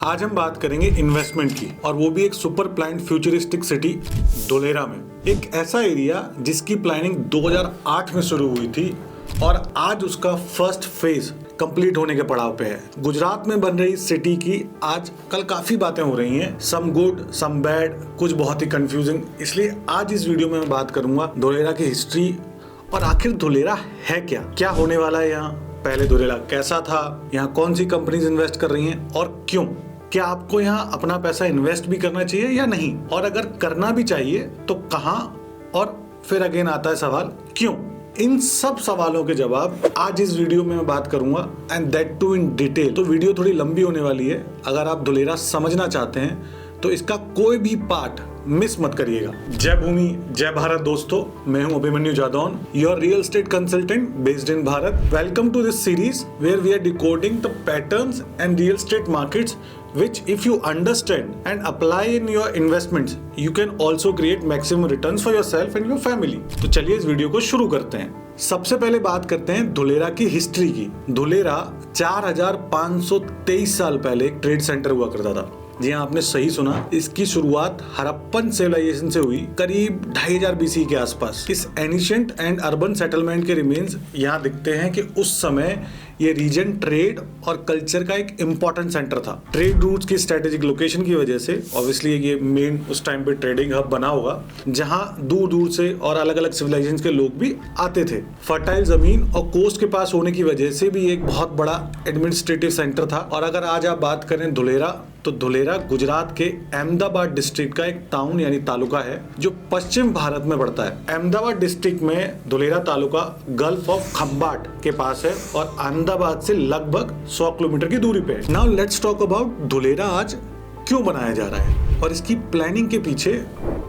आज हम बात करेंगे इन्वेस्टमेंट की, और वो भी एक super planned futuristic city Dholera में। एक ऐसा एरिया जिसकी प्लानिंग 2008 में शुरू हुई थी और आज उसका फर्स्ट फेज कंप्लीट होने के पड़ाव पे है। गुजरात में बन रही सिटी की आज कल काफी बातें हो रही हैं, सम गुड सम बैड, कुछ बहुत ही कंफ्यूजिंग। इसलिए आज इस वीडियो में मैं बात करूंगा धोलेरा की हिस्ट्री और आखिर धोलेरा है क्या होने वाला है यहाँ, पहले धोलेरा कैसा था, यहाँ कौन सी कंपनीज इन्वेस्ट कर रही हैं और क्यों, क्या आपको यहाँ अपना पैसा इन्वेस्ट भी करना चाहिए या नहीं, और अगर करना भी चाहिए तो कहाँ, और फिर अगेन आता है सवाल क्यों। इन सब सवालों के जवाब आज इस वीडियो में मैं बात करूंगा, and that too in detail. तो वीडियो थोड़ी लंबी होने वाली है। अगर आप धोलेरा समझना चाहते हैं तो इसका कोई भी पार्ट मिस मत करिएगा। जय भूमि जय भारत दोस्तों, मैं हूं Abhimanyu Jadaun, your real estate consultant based in Bharat. Welcome to this series where we are decoding the patterns and real estate markets which if you understand and apply in your investments you can also create maximum returns for yourself and your family। तो चलिए इस video को शुरू करते हैं। सबसे पहले बात करते हैं धोलेरा की हिस्ट्री की। धोलेरा 4523 साल पहले एक ट्रेड सेंटर हुआ करता था। जी हाँ, आपने सही सुना, इसकी शुरुआत हड़प्पन सिविलाइजेशन से हुई करीब 2500 BC के आसपास। इस एनिशिएंट एंड अर्बन सेटलमेंट के रिमेन्स यहाँ दिखते हैं कि उस समय ये रीजन ट्रेड और कल्चर का एक इम्पोर्टेंट सेंटर था। ट्रेड रूट्स की स्ट्रेटेजिक लोकेशन की वजह से ऑब्वियसली ये मेन उस टाइम पे ट्रेडिंग हब बना होगा, जहाँ दूर दूर से और अलग अलग सिविलाइजेशन के लोग भी आते थे। फर्टाइल जमीन और कोस्ट के पास होने की वजह से भी एक बहुत बड़ा एडमिनिस्ट्रेटिव सेंटर था। और अगर आज आप बात करें धोलेरा, तो धोलेरा गुजरात के अहमदाबाद डिस्ट्रिक्ट का एक टाउन यानी तालुका है जो पश्चिम भारत में पड़ता है। अहमदाबाद डिस्ट्रिक्ट में धोलेरा तालुका गल्फ ऑफ खंबाट के पास है और अहमदाबाद से लगभग 100 किलोमीटर की दूरी पे है। Now let's talk about Dholera आज क्यों बनाया जा रहा है और इसकी प्लानिंग के पीछे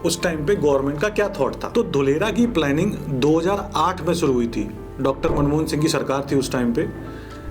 उस टाइम पे गवर्नमेंट का क्या थॉट था। तो धोलेरा की प्लानिंग 2008 में शुरू हुई थी। डॉक्टर मनमोहन सिंह की सरकार थी उस टाइम पे,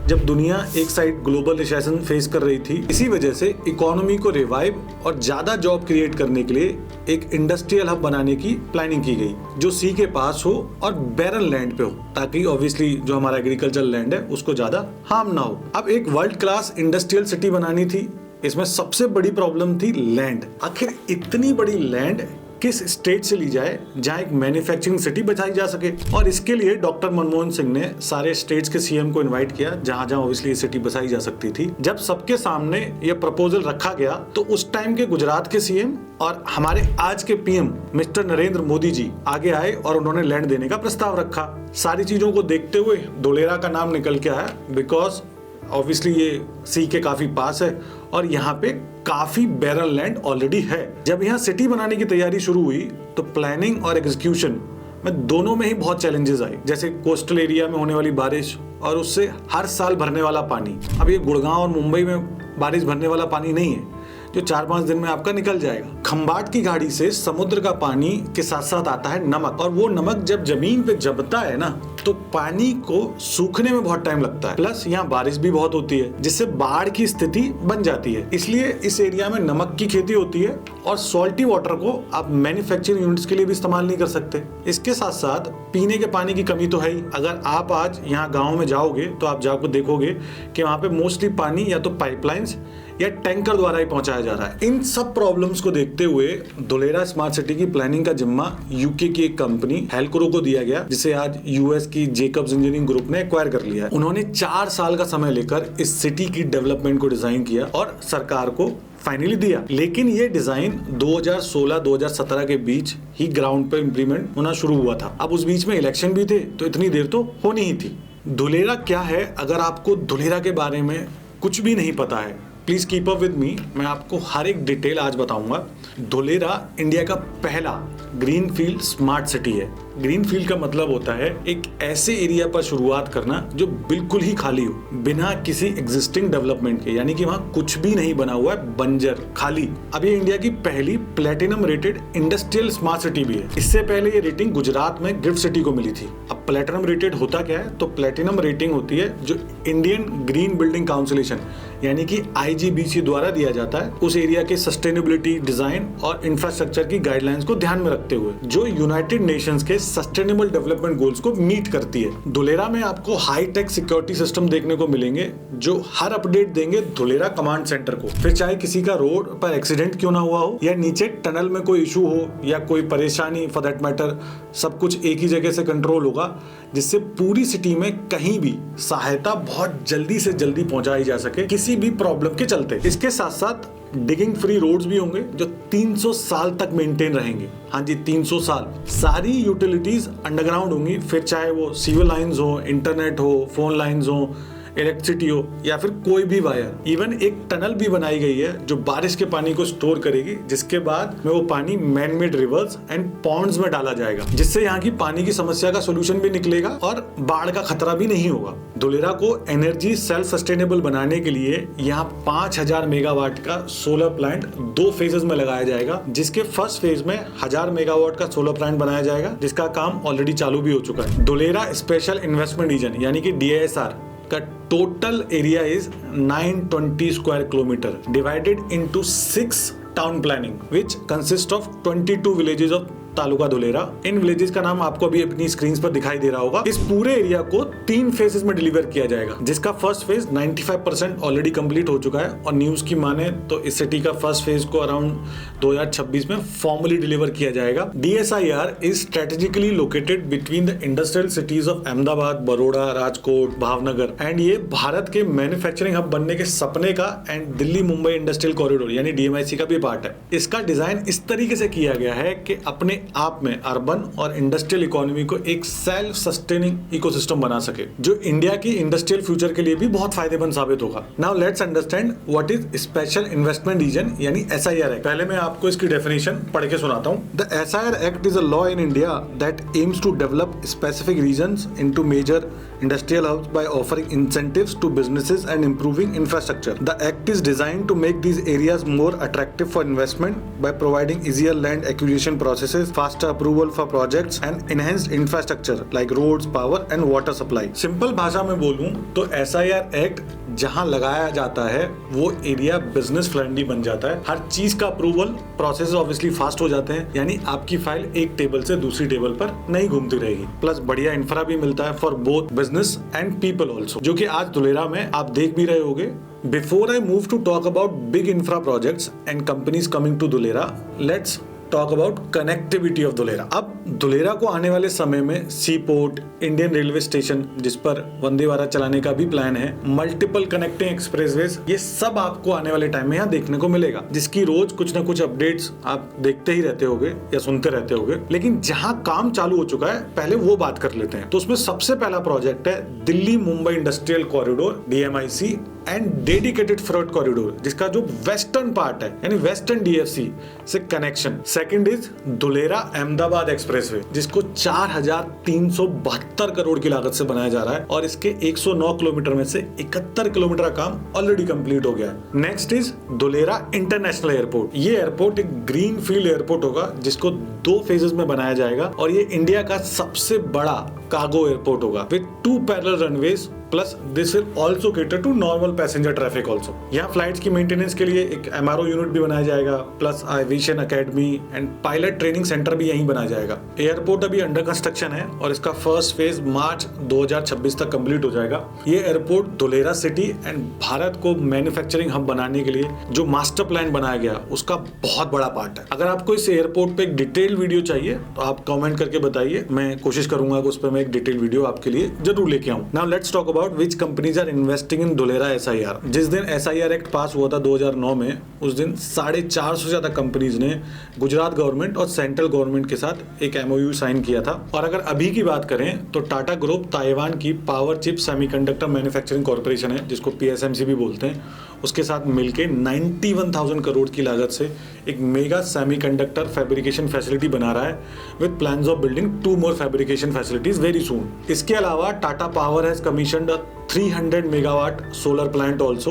जब दुनिया एक साइड ग्लोबल रिसेशन फेस कर रही थी। इसी वजह से इकोनॉमी को रिवाइव और ज्यादा जॉब क्रिएट करने के लिए एक इंडस्ट्रियल हब बनाने की प्लानिंग की गई जो सी के पास हो और बैरन लैंड पे हो, ताकि ऑब्वियसली जो हमारा एग्रीकल्चर लैंड है उसको ज्यादा हार्म ना हो। अब एक वर्ल्ड क्लास इंडस्ट्रियल सिटी बनानी थी, इसमें सबसे बड़ी प्रॉब्लम थी लैंड। आखिर इतनी बड़ी लैंड किस स्टेट से ली जाए जहां एक मैन्युफैक्चरिंग सिटी बचाई जा सके। और इसके लिए डॉक्टर मनमोहन सिंह ने सारे स्टेट्स के सीएम को इनवाइट किया जहां जहां ऑब्वियसली ये सिटी बसाई जा सकती थी। जब सबके सामने ये प्रपोजल रखा गया तो उस टाइम के गुजरात के सीएम और हमारे आज के पीएम मिस्टर नरेंद्र मोदी जी आगे आए और उन्होंने लैंड देने का प्रस्ताव रखा। सारी चीजों को देखते हुए धोलेरा का नाम निकल के आया, बिकॉज ऑब्वियसली ये सी के काफी पास है और यहाँ पे काफी बैरल लैंड ऑलरेडी है। जब यहाँ सिटी बनाने की तैयारी शुरू हुई तो प्लानिंग और एग्जीक्यूशन में दोनों में ही बहुत चैलेंजेस आए, जैसे कोस्टल एरिया में होने वाली बारिश और उससे हर साल भरने वाला पानी। अब ये गुड़गांव और मुंबई में बारिश भरने वाला पानी नहीं है जो 4-5 दिन में आपका निकल जाएगा। खंबाट की घाटी से समुद्र का पानी के साथ साथ आता है नमक, और वो नमक जब जमीन पे जमता है ना तो पानी को सूखने में बहुत टाइम लगता है। प्लस यहाँ बारिश भी बहुत होती है जिससे बाढ़ की स्थिति बन जाती है। इसलिए इस एरिया में नमक की खेती होती है और सॉल्टी वाटर को आप मैन्युफैक्चरिंग यूनिट्स के लिए भी इस्तेमाल नहीं कर सकते। इसके साथ साथ पीने के पानी की कमी तो है ही। अगर आप आज यहाँ गाँव में जाओगे तो आप जाकर देखोगे कि वहाँ पे मोस्टली पानी या तो पाइपलाइंस या टैंकर द्वारा ही पहुंचाया जा रहा है। इन सब प्रॉब्लम्स को देखते हुए धोलेरा स्मार्ट सिटी की प्लानिंग का जिम्मा यूके की एक कंपनी हेल्क्रो को दिया गया, जिसे आज यूएस की जेकब्स इंजीनियरिंग ग्रुप ने एक्वायर कर लिया है। उन्होंने 4 साल का समय लेकर इस सिटी की डेवलपमेंट को डिजाइन किया और सरकार को फाइनली दिया। लेकिन ये डिजाइन 2016-2017 के बीच ही ग्राउंड पर इम्प्लीमेंट होना शुरू हुआ था। अब उस बीच में इलेक्शन भी थे तो इतनी देर तो होनी ही थी। धोलेरा क्या है, अगर आपको धोलेरा के बारे में कुछ भी नहीं पता है please keep up with me, मैं आपको हर एक डिटेल आज बताऊंगा। धोलेरा इंडिया का पहला ग्रीनफील्ड स्मार्ट सिटी है। ग्रीनफील्ड का मतलब होता है एक ऐसे एरिया पर शुरुआत करना जो बिल्कुल ही खाली हो, बिना किसी एग्जिस्टिंग डेवलपमेंट के, यानी कि वहाँ कुछ भी नहीं बना हुआ है, बंजर खाली। अब ये इंडिया की पहली platinum rated industrial smart city भी है। इससे पहले ये रेटिंग गुजरात में गिफ्ट सिटी को मिली थी। अब प्लेटिनम रेटेड होता क्या है, तो प्लेटिनम रेटिंग होती है जो इंडियन ग्रीन बिल्डिंग काउंसिलेशन यानी कि IGBC द्वारा दिया जाता है उस एरिया के सस्टेनेबिलिटी, डिजाइन और इंफ्रास्ट्रक्चर की गाइडलाइंस को ध्यान में रखते हुए, जो यूनाइटेड नेशंस के सस्टेनेबल डेवलपमेंट गोल्स को मीट करती है। धुलेरा में आपको हाई टेक सिक्योरिटी सिस्टम देखने को मिलेंगे जो हर अपडेट देंगे धुलेरा कमांड सेंटर को। फिर चाहे किसी का रोड पर एक्सीडेंट क्यों ना हुआ हो या नीचे टनल में कोई इशू हो या कोई परेशानी, फॉर दैट मैटर, सब कुछ एक ही जगह से कंट्रोल होगा, जिससे पूरी सिटी में कहीं भी सहायता बहुत जल्दी से जल्दी पहुंचाई जा सके किसी भी प्रॉब्लम के चलते। इसके साथ साथ डिगिंग फ्री रोड्स भी होंगे जो 300 साल तक मेंटेन रहेंगे। हाँ जी, 300 साल। सारी यूटिलिटीज अंडरग्राउंड होंगी, फिर चाहे वो सीवर लाइंस हो, इंटरनेट हो, फोन लाइंस हो, इलेक्ट्रिसिटी हो या फिर कोई भी वायर। इवन एक टनल भी बनाई गई है जो बारिश के पानी को स्टोर करेगी, जिसके बाद में वो पानी man made rivers and ponds में डाला जाएगा, जिससे यहाँ की पानी की समस्या का सोल्यूशन भी निकलेगा और बाढ़ का खतरा भी नहीं होगा। धुलेरा को एनर्जी सेल्फ सस्टेनेबल बनाने के लिए यहाँ 5000 मेगावाट का सोलर प्लांट 2 फेजेस में लगाया जाएगा, जिसके फर्स्ट फेज में 1000 मेगावाट का सोलर प्लांट बनाया जाएगा, जिसका काम ऑलरेडी चालू भी हो चुका है। धुलेरा स्पेशल इन्वेस्टमेंट रीजन यानी कि DISR का total area is 920 square kilometre divided into 6 town planning which consist of 22 villages of taluka Dholera. In villages का नाम आपको अभी अपनी स्क्रीन पर दिखाई दे रहा होगा। इस पूरे एरिया को 3 फेजेस में डिलीवर किया जाएगा, जिसका फर्स्ट फेज 95% ऑलरेडी कंप्लीट हो चुका है और न्यूज की माने तो इस सिटी का फर्स्ट फेज को अराउंड 2026 में फॉर्मली डिलीवर किया जाएगा। DSIR is strategically located between the industrial cities of Ahmedabad, Baroda, Rajkot, Bhavnagar and ये भारत के मैन्युफैक्चरिंग हब बनने के सपने का and Delhi Mumbai industrial corridor यानी DMIC का भी पार्ट है। इसका डिजाइन इस तरीके से किया गया है कि अपने आप में अर्बन और इंडस्ट्रियल इकोनॉमी को एक सेल्फ सस्टेनिंग इकोसिस्टम बना सके, जो इंडिया की इंडस्ट्रियल फ्यूचर के लिए भी बहुत फायदेमंद साबित होगा। Now let's understand what is special investment region यानी SIR एक्ट। पहले मैं आपको इसकी डेफिनेशन पढ़ के सुनाता हूँ। The SIR act is a law in India that aims to develop specific regions into major industrial hubs by offering incentives to businesses and improving infrastructure. The act is designed to make these areas more attractive for investment by providing easier land acquisition processes, faster approval for projects and enhanced infrastructure like roads, power and water supply. Simple भाषा में बोलूं तो SIR act जहां लगाया जाता है वो area business friendly बन जाता है। हर चीज का अप्रूवल प्रोसेस ऑब्वियसली फास्ट हो जाते हैं, यानी आपकी फाइल एक टेबल से दूसरी टेबल पर नहीं घूमती रहेगी। प्लस बढ़िया इंफ्रा भी मिलता है for both business and people also, जो कि आज धुलेरा में आप देख भी रहे होगे। Before I move to talk about big infra projects and companies coming to Dholera, let's talk about connectivity of Dholera. अब धुलेरा को आने वाले समय में sea port, Indian railway station जिस पर वंदे भारत चलाने का भी प्लान है, मल्टीपल कनेक्टिंग एक्सप्रेसवेज, ये सब आपको आने वाले टाइम में यहाँ देखने को मिलेगा, जिसकी रोज कुछ ना कुछ अपडेट्स आप देखते ही रहते होगे या सुनते रहते होगे। लेकिन जहाँ काम चालू हो चुका है पहले वो बात कर लेते हैं। तो उसमें सबसे पहला प्रोजेक्ट है Delhi Mumbai industrial corridor DMIC and dedicated freight corridor, जिसका जो वेस्टर्न पार्ट है यानी वेस्टर्न DFC से connection. Second is Dholera Ahmedabad expressway, जिसको 4372 करोड़ की लागत से बनाया जा रहा है और इसके 109 किलोमीटर में से 71 किलोमीटर का काम ऑलरेडी कंप्लीट हो गया है। Next is Dholera international airport. ये एयरपोर्ट एक ग्रीन फील्ड एयरपोर्ट होगा जिसको 2 फेजेस में बनाया जाएगा और ये इंडिया का सबसे बड़ा कार्गो एयरपोर्ट होगा with 2 parallel runways plus this will also cater to normal passenger traffic also. यहाँ फ्लाइट्स की मेंटेनेंस के लिए एक MRO यूनिट भी बनाया जाएगा, plus aviation academy and pilot training centre भी यहीं बनाया जाएगा। एयरपोर्ट अभी अंडर कंस्ट्रक्शन है और इसका फर्स्ट फेज मार्च 2026 तक कंप्लीट हो जाएगा। ये airport Dholera city and Bharat को मैन्युफैक्चरिंग हब बनाने के लिए जो मास्टर प्लान बनाया गया उसका बहुत बड़ा पार्ट है। अगर आपको इस एयरपोर्ट पे एक डिटेल वीडियो चाहिए तो आप कमेंट करके बताइए, मैं कोशिश करूंगा कि उस पर मैं एक डिटेल वीडियो आपके लिए जरूर लेके आऊं। Now let's talk about which companies are investing in Dholera SIR। जिस दिन SIR एक्ट पास हुआ था 2009 में, उस दिन 450 से ज्यादा कंपनीज ने गुजरात गवर्नमेंट और सेंट्रल गवर्नमेंट के साथ एक MOU साइन किया था। और अगर अभी की बात करें तो टाटा ग्रुप ताइवान की power chip semiconductor manufacturing corporation है, जिसको PSMC भी बोलते हैं, उसके साथ मिलके 91,000 करोड़ की लागत से एक मेगा सेमीकंडक्टर फैब्रिकेशन फैसिलिटी बना रहा है with plans of building 2 more fabrication facilities very soon. इसके अलावा Tata power has commissioned 300 megawatt solar plant also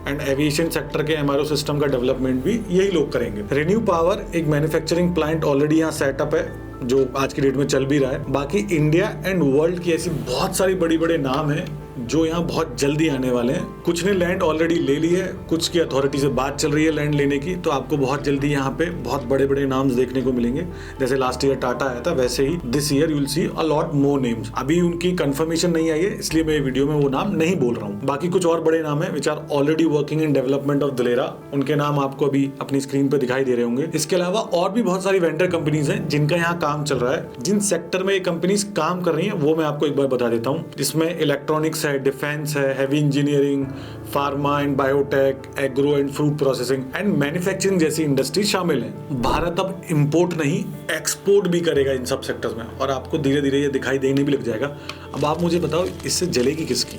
and aviation sector के MRO सिस्टम का डेवलपमेंट भी यही लोग करेंगे। रिन्यू पावर एक मैन्युफैक्चरिंग प्लांट ऑलरेडी यहाँ सेटअप है जो आज की डेट में चल भी रहा है। बाकी इंडिया एंड वर्ल्ड की ऐसी बहुत सारी बड़ी बड़े नाम हैं जो यहाँ बहुत जल्दी आने वाले हैं। कुछ ने लैंड ऑलरेडी ले ली है, कुछ की अथॉरिटी से बात चल रही है लैंड लेने की। तो आपको बहुत जल्दी यहाँ पे बहुत बड़े बड़े नाम्स देखने को मिलेंगे। जैसे लास्ट ईयर टाटा आया था, वैसे ही this year you will see a lot more names. अभी उनकी कंफर्मेशन नहीं आई है, इसलिए मैं वीडियो में वो नाम नहीं बोल रहा हूँ। बाकी कुछ और बड़े नाम है which are already working in development of Dholera, उनके नाम आपको अभी अपनी स्क्रीन पे दिखाई दे रहे होंगे। इसके अलावा और भी बहुत सारी वेंडर कंपनीज हैं जिनका यहाँ काम चल रहा है। जिन सेक्टर में ये कंपनीज काम कर रही हैं वो मैं आपको एक बार बता देता हूँ। इसमें इलेक्ट्रॉनिक्स है, डिफेंस है, heavy engineering, pharma and biotech, agro and fruit processing and manufacturing जैसी इंडस्ट्री शामिल है। भारत अब इंपोर्ट नहीं एक्सपोर्ट भी करेगा इन सब सेक्टर्स में, और आपको धीरे धीरे ये दिखाई देने भी लग जाएगा। अब आप मुझे बताओ इससे जलेगी किसकी?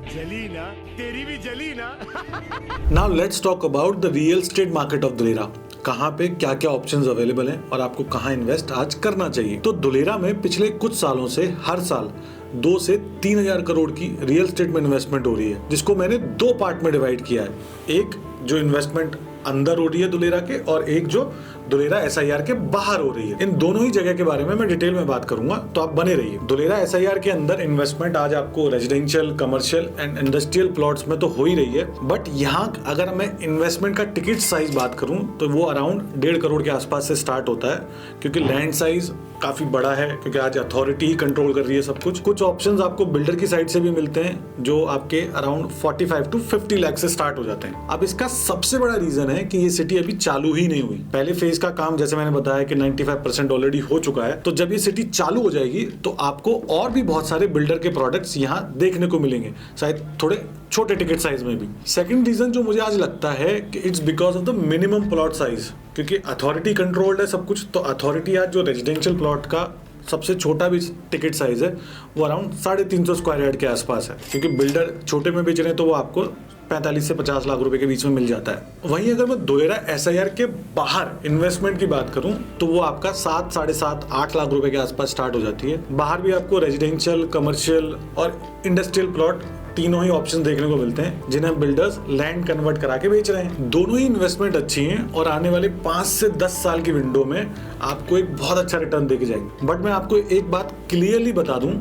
जली ना, तेरी भी जली ना। Now let's talk about the real estate market of Dulera. कहाँ पे क्या क्या ऑप्शंस अवेलेबल हैं और आपको कहाँ इन्वेस्ट आज करना चाहिए। तो दुलेरा में पिछले कुछ सालों से हर साल 2 से 3,000 करोड़ की रियल एस्टेट में इन्वेस्टमेंट हो रही है, जिसको मैंने 2 पार्ट में डिवाइड किया है। एक जो इन्वेस्टमेंट अंदर हो रही है दुलेरा के, और एक जो दुलेरा SIR के बाहर हो रही है। इन दोनों ही जगह के बारे में मैं डिटेल में बात करूंगा, तो आप बने रहिए। दुलेरा SIR के अंदर इन्वेस्टमेंट आज आपको residential, commercial and industrial plots में तो हो ही रही है, बट यहाँ अगर मैं इन्वेस्टमेंट का टिकट साइज बात करूं तो वो अराउंड 1.5 करोड़ के आसपास से स्टार्ट होता है, क्योंकि लैंड साइज काफी बड़ा है, क्योंकि आज अथॉरिटी ही कंट्रोल कर रही है सब कुछ। कुछ ऑप्शंस आपको बिल्डर की साइड से भी मिलते हैं जो आपके अराउंड 45 to 50 लाख से स्टार्ट हो जाते हैं। अब इसका सबसे बड़ा रीजन है कि ये सिटी अभी चालू ही नहीं हुई। पहले फेज का काम जैसे मैंने बताया कि 95% ऑलरेडी हो चुका है, तो जब ये सिटी चालू हो जाएगी तो आपको और भी बहुत सारे बिल्डर के प्रोडक्ट्स यहाँ देखने को मिलेंगे, शायद थोड़े छोटे टिकट साइज में भी। सेकंड रीजन जो मुझे आज लगता है कि it's because of the minimum plot size, क्योंकि अथॉरिटी कंट्रोल्ड है सब कुछ। तो अथॉरिटी आज जो रेजिडेंशियल प्लॉट का सबसे छोटा भी टिकट साइज है वो अराउंड 350 स्क्वायर यार्ड के आसपास है, क्योंकि बिल्डर छोटे में बेच रहे हैं तो वो आपको 45 से 50 लाख रुपए के बीच में मिल जाता है। वहीं अगर मैं दुलेरा SIR के बाहर इन्वेस्टमेंट की बात करूं तो वो आपका 7, 7.5, 8 लाख रुपए के आसपास स्टार्ट हो जाती है। बाहर भी आपको रेजिडेंशियल, कमर्शियल और इंडस्ट्रियल प्लॉट तीनों ही ऑप्शन देखने को मिलते हैं, जिन्हें बिल्डर्स लैंड कन्वर्ट करा के बेच रहे हैं। दोनों ही इन्वेस्टमेंट अच्छी हैं और आने वाले 5 से 10 साल की विंडो में आपको एक बहुत अच्छा रिटर्न देके जाएंगे। बट मैं आपको एक बात क्लियरली बता दूं,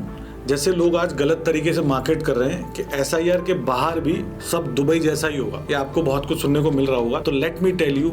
जैसे लोग आज गलत तरीके से मार्केट कर रहे हैं कि SIR के बाहर भी सब दुबई जैसा ही होगा, या आपको बहुत कुछ सुनने को मिल रहा होगा, तो let me tell you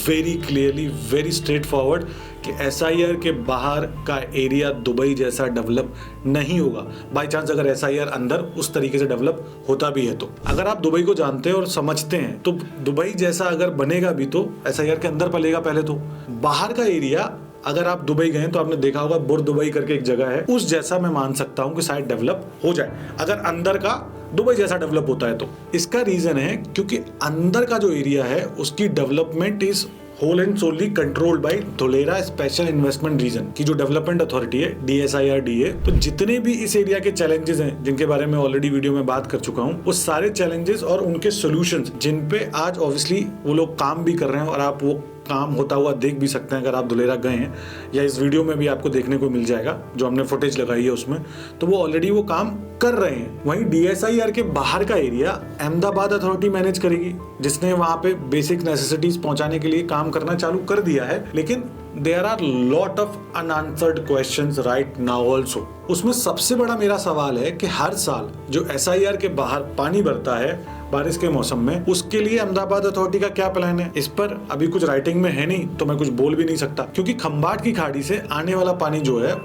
very clearly, very straightforward कि SIR के बाहर का एरिया दुबई जैसा डेवलप नहीं होगा। बाय चांस अगर SIR अंदर उस तरीके से डेवलप होता भी है, तो अगर आप दुबई को जानते हैं और समझते हैं तो दुबई जैसा अगर बनेगा भी तो SIR के अंदर पलेगा पहले। तो बाहर का एरिया अगर आप दुबई गए तो आपने देखा होगा बुर्ज दुबई करके एक जगह है, उस जैसा मैं मान सकता हूं कि शायद डेवलप हो जाए अगर अंदर का दुबई जैसा डेवलप होता है तो। इसका रीजन है क्योंकि अंदर का जो एरिया है उसकी development is whole and solely controlled by Dholera special investment region की जो डेवलपमेंट अथॉरिटी है, DSIRDA। तो जितने भी इस एरिया के चैलेंजेस हैं जिनके बारे में ऑलरेडी वीडियो में बात कर चुका हूं, वो सारे चैलेंजेस और उनके सॉल्यूशंस जिन पे आज ऑब्वियसली वो लोग काम भी कर रहे हैं और आप वो काम होता हुआ देख भी सकते हैं अगर आप दुलेरा गए हैं, या इस वीडियो में भी आपको देखने को मिल जाएगा जो हमने फुटेज लगाई है उसमें, तो वो ऑलरेडी वो काम कर रहे हैं। वहीं DSIR के बाहर का एरिया अहमदाबाद अथॉरिटी मैनेज करेगी, जिसने वहां पे बेसिक नेसेसिटीज पहुंचाने के लिए काम करना चालू कर दिया है, लेकिन there are lot of unanswered questions right now also. उसमें सबसे बड़ा मेरा सवाल है कि हर साल जो SIR के बाहर पानी भरता है बारिश के मौसम में, उसके लिए अहमदाबाद अथॉरिटी का क्या प्लान है। इस पर अभी कुछ राइटिंग में है नहीं, तो मैं कुछ बोल भी नहीं सकता, क्योंकि खंबाट की खाड़ी से आने वाला पानी जो है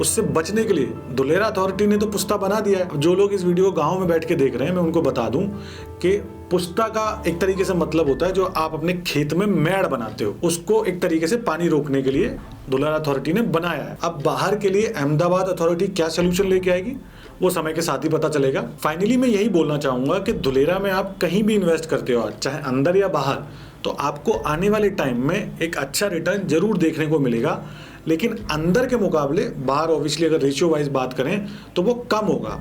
उससे बचने के लिए दुलेरा अथॉरिटी ने तो पुस्ता बना दिया है। जो लोग इस वीडियो गांव में बैठ के देख रहे हैं, मैं उनको बता दूं कि पुस्ता का एक तरीके से मतलब होता है जो आप अपने खेत में मेड़ बनाते हो, उसको एक तरीके से पानी रोकने के लिए दुलेरा अथॉरिटी ने बनाया है। अब बाहर के लिए अहमदाबाद अथॉरिटी क्या सोल्यूशन लेके आएगी वो समय के साथ ही पता चलेगा। फाइनली मैं यही बोलना चाहूंगा कि दुलेरा में आप कहीं भी इन्वेस्ट करते हो, चाहे अंदर या बाहर, तो आपको आने वाले टाइम में एक अच्छा रिटर्न जरूर देखने को मिलेगा, लेकिन अंदर के मुकाबले बाहर ऑब्वियसली अगर रेशियो वाइज बात करें तो वो कम होगा,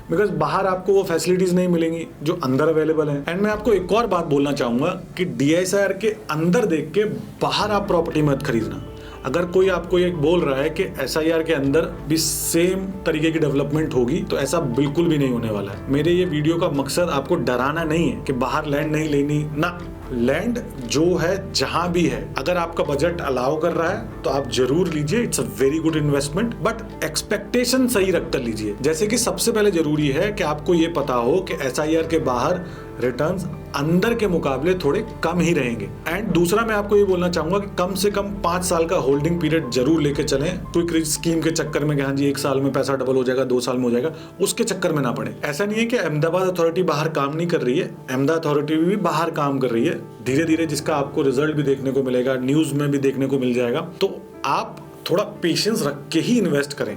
बिकॉज बाहर आपको वो फैसिलिटीज नहीं मिलेंगी जो अंदर अवेलेबल है। एंड मैं आपको एक और बात बोलना चाहूंगा कि DSIR के अंदर देख के बाहर आप प्रॉपर्टी मत खरीदना। अगर कोई आपको ये बोल रहा है कि SIR के अंदर भी सेम तरीके की डेवलपमेंट होगी, तो ऐसा बिल्कुल भी नहीं होने वाला है। मेरे ये वीडियो का मकसद आपको डराना नहीं है कि बाहर लैंड नहीं लेनी, ना, लैंड जो है जहां भी है, अगर आपका बजट अलाउ कर रहा है तो आप जरूर लीजिए, it's a very good investment, but expectation सही रख कर लीजिए। जैसे कि सबसे पहले जरूरी है कि आपको ये पता हो कि SIR के बाहर रिटर्न्स अंदर के मुकाबले थोड़े कम ही रहेंगे। एंड दूसरा मैं आपको ये बोलना चाहूंगा कि कम से कम 5 साल का होल्डिंग पीरियड जरूर लेके चलें। क्विक रिच स्कीम के चक्कर में कि हाँ जी 1 साल में पैसा डबल हो जाएगा, 2 साल में हो जाएगा, उसके चक्कर में ना पड़े। ऐसा नहीं है कि अहमदाबाद अथॉरिटी बाहर काम नहीं कर रही है, अहमदाबाद अथॉरिटी भी बाहर काम कर रही है धीरे धीरे, जिसका आपको रिजल्ट भी देखने को मिलेगा, न्यूज में भी देखने को मिल जाएगा। तो आप थोड़ा पेशेंस रख के ही इन्वेस्ट करें,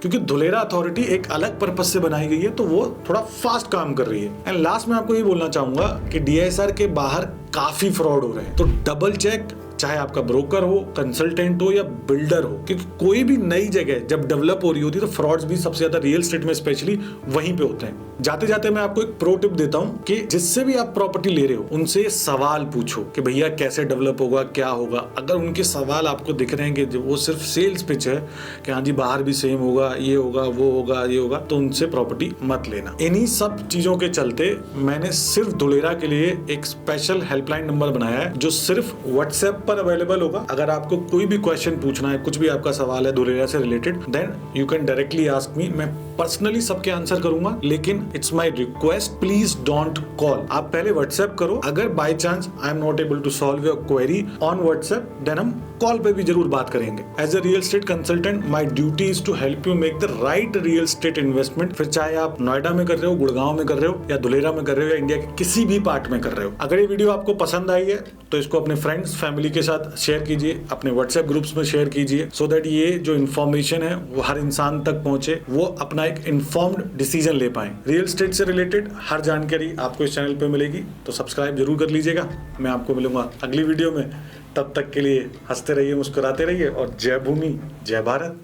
क्योंकि धुलेरा अथॉरिटी एक अलग पर्पस से बनाई गई है, तो वो थोड़ा फास्ट काम कर रही है। एंड लास्ट में आपको ये बोलना चाहूंगा कि DISR के बाहर काफी फ्रॉड हो रहे हैं, तो डबल चेक, चाहे आपका ब्रोकर हो, कंसल्टेंट हो या बिल्डर हो, क्योंकि कोई भी नई जगह जब डेवलप हो रही होती है तो फ्रॉड्स भी सबसे ज्यादा रियल एस्टेट में स्पेशली वहीं पे होते हैं। जाते जाते मैं आपको एक प्रो टिप देता हूं कि जिससे भी आप प्रॉपर्टी ले रहे हो उनसे सवाल पूछो कि भैया कैसे डेवलप होगा, क्या होगा। अगर उनके सवाल आपको दिख रहे हैं कि वो सिर्फ सेल्स पिच है कि हाँ जी बाहर भी सेम होगा, ये होगा, वो होगा, ये होगा, तो उनसे प्रॉपर्टी मत लेना। इन्हीं सब चीजों के चलते मैंने सिर्फ धुलेरा के लिए एक स्पेशल हेल्पलाइन नंबर बनाया है जो सिर्फ व्हाट्सएप पर अवेलेबल होगा। अगर आपको कोई भी क्वेश्चन पूछना है, कुछ भी आपका सवाल है धुलेरा से related, then you can directly ask me. मैं पर्सनली सबके आंसर करूंगा, लेकिन it's my request, please don't call. आप पहले व्हाट्सएप करो। अगर by chance I am not able to solve your query on WhatsApp, then हम कॉल पे भी जरूर बात करेंगे। As a real estate consultant my duty is to help you make the right real estate investment. फिर चाहे आप नोएडा में कर रहे हो, गुड़गांव में कर रहे हो, या धुलेरा में कर रहे हो, या इंडिया के किसी भी पार्ट में कर रहे हो। अगर ये वीडियो आपको पसंद आई है तो इसको अपने फ्रेंड्स, फैमिली के साथ शेयर कीजिए, अपने व्हाट्सएप ग्रुप्स में शेयर कीजिए, सो दैट ये जो इन्फॉर्मेशन है वो हर इंसान तक पहुंचे, वो अपना एक इन्फॉर्म्ड डिसीजन ले पाए। रियल एस्टेट से रिलेटेड हर जानकारी आपको इस चैनल पे मिलेगी, तो सब्सक्राइब जरूर कर लीजिएगा। मैं आपको मिलूंगा अगली वीडियो में, तब तक के लिए हंसते रहिए, मुस्कुराते रहिए, और जय भूमि, जय भारत।